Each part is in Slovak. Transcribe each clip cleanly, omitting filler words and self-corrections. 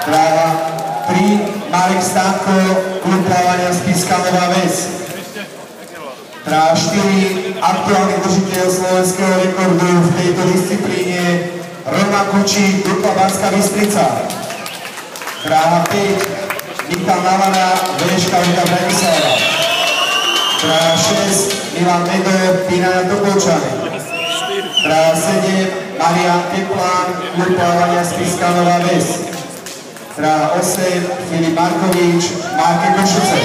Tráva 3, Marek Stánko, klub plávania Spišská Nová Ves. Tráva 4, aktuálny držiteľ slovenského rekordu v tejto disciplíne Roman Kučík, Dukla Banská Bystrica. Tráva 5, Michal Navana, VŠK Vita Bratislava. Tráva 6, Milan Medo, Pínaňa Topolčany. Tráva 7, Marián Teplán, klub plávania Spišská Nová Ves. Tráva 8, Filip Markovič, Márke Košice.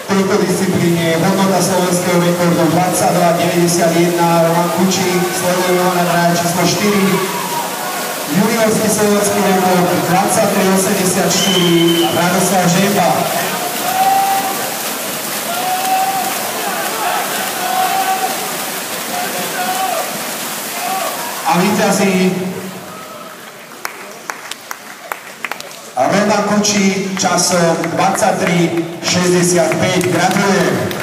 V tejto disciplíne hodnota slovenského rekordu 22,91 Roman Kučík, sleduje ho na dráhe číslo 4. Juniorský slovenský rekord 23,84 Radoslav Žemba. A víťazí Roman Kučík časom 23,65. Gratulujem.